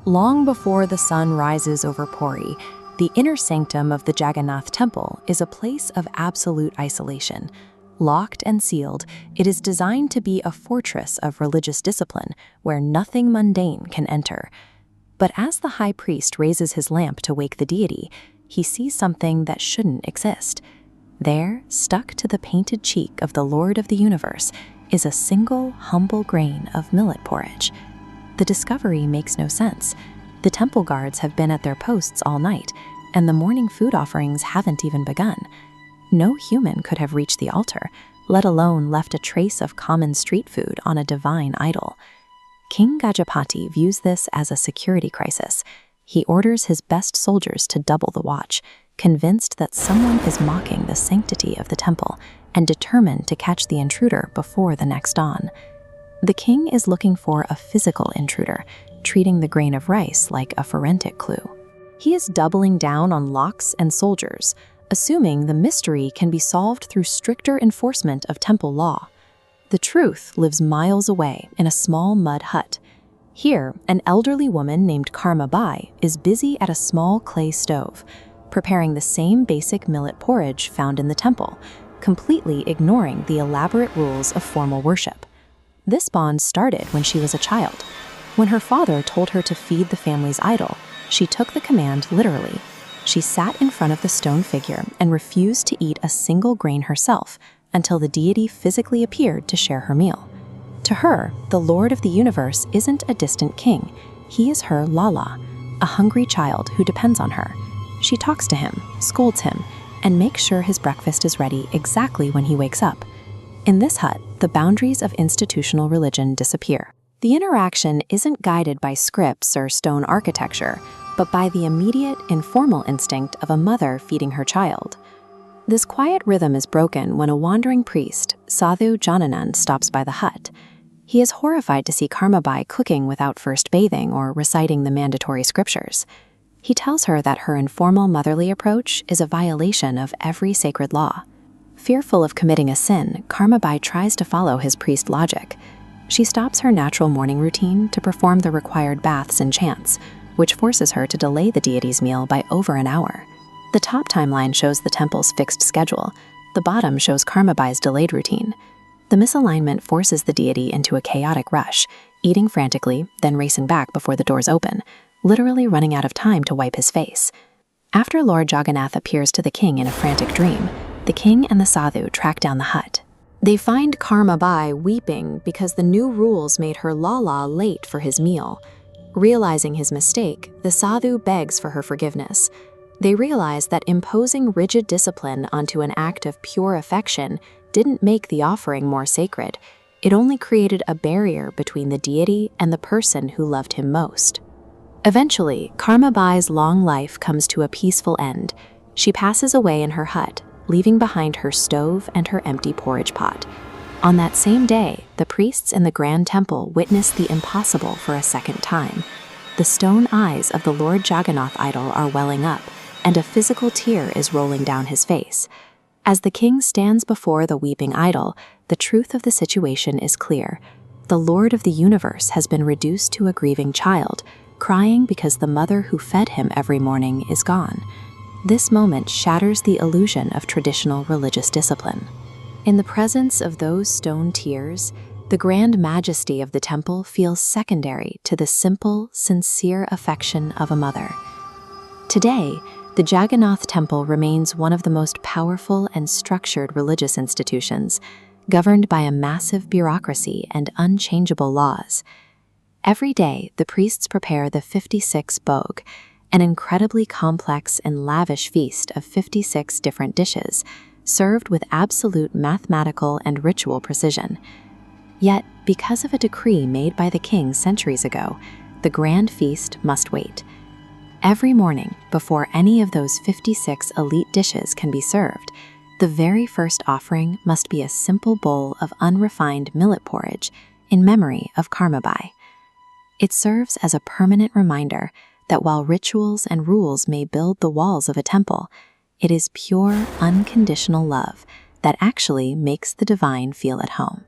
Long before the sun rises over Puri, the inner sanctum of the Jagannath temple is a place of absolute isolation. Locked and sealed, it is designed to be a fortress of religious discipline where nothing mundane can enter. But as the high priest raises his lamp to wake the deity, he sees something that shouldn't exist. There, stuck to the painted cheek of the Lord of the universe, is a single humble grain of millet porridge. The discovery makes no sense. The temple guards have been at their posts all night, and the morning food offerings haven't even begun. No human could have reached the altar, let alone left a trace of common street food on a divine idol. King Gajapati views this as a security crisis. He orders his best soldiers to double the watch, convinced that someone is mocking the sanctity of the temple and determined to catch the intruder before the next dawn. The king is looking for a physical intruder, treating the grain of rice like a forensic clue. He is doubling down on locks and soldiers, assuming the mystery can be solved through stricter enforcement of temple law. The truth lives miles away in a small mud hut. Here, an elderly woman named Karma Bai is busy at a small clay stove, preparing the same basic millet porridge found in the temple, completely ignoring the elaborate rules of formal worship. This bond started when she was a child. When her father told her to feed the family's idol, she took the command literally. She sat in front of the stone figure and refused to eat a single grain herself until the deity physically appeared to share her meal. To her, the Lord of the universe isn't a distant king. He is her Lala, a hungry child who depends on her. She talks to him, scolds him, and makes sure his breakfast is ready exactly when he wakes up. In this hut, the boundaries of institutional religion disappear. The interaction isn't guided by scripts or stone architecture, but by the immediate, informal instinct of a mother feeding her child. This quiet rhythm is broken when a wandering priest, Sadhu Jananand, stops by the hut. He is horrified to see Karmabai cooking without first bathing or reciting the mandatory scriptures. He tells her that her informal motherly approach is a violation of every sacred law. Fearful of committing a sin, Karmabai tries to follow his priest logic. She stops her natural morning routine to perform the required baths and chants, which forces her to delay the deity's meal by over an hour. The top timeline shows the temple's fixed schedule. The bottom shows Karmabai's delayed routine. The misalignment forces the deity into a chaotic rush, eating frantically, then racing back before the doors open, literally running out of time to wipe his face. After Lord Jagannath appears to the king in a frantic dream, the king and the sadhu track down the hut. They find Karmabai weeping because the new rules made her Lala late for his meal. Realizing his mistake, the sadhu begs for her forgiveness. They realize that imposing rigid discipline onto an act of pure affection didn't make the offering more sacred. It only created a barrier between the deity and the person who loved him most. Eventually, Karmabai's long life comes to a peaceful end. She passes away in her hut, leaving behind her stove and her empty porridge pot. On that same day, the priests in the Grand Temple witness the impossible for a second time. The stone eyes of the Lord Jagannath idol are welling up, and a physical tear is rolling down his face. As the king stands before the weeping idol, the truth of the situation is clear. The Lord of the universe has been reduced to a grieving child, crying because the mother who fed him every morning is gone. This moment shatters the illusion of traditional religious discipline. In the presence of those stone tears, the grand majesty of the temple feels secondary to the simple, sincere affection of a mother. Today, the Jagannath Temple remains one of the most powerful and structured religious institutions, governed by a massive bureaucracy and unchangeable laws. Every day, the priests prepare the 56 bhog, an incredibly complex and lavish feast of 56 different dishes, served with absolute mathematical and ritual precision. Yet, because of a decree made by the king centuries ago, the grand feast must wait. Every morning, before any of those 56 elite dishes can be served, the very first offering must be a simple bowl of unrefined millet porridge in memory of Karmabai. It serves as a permanent reminder that while rituals and rules may build the walls of a temple, it is pure, unconditional love that actually makes the divine feel at home.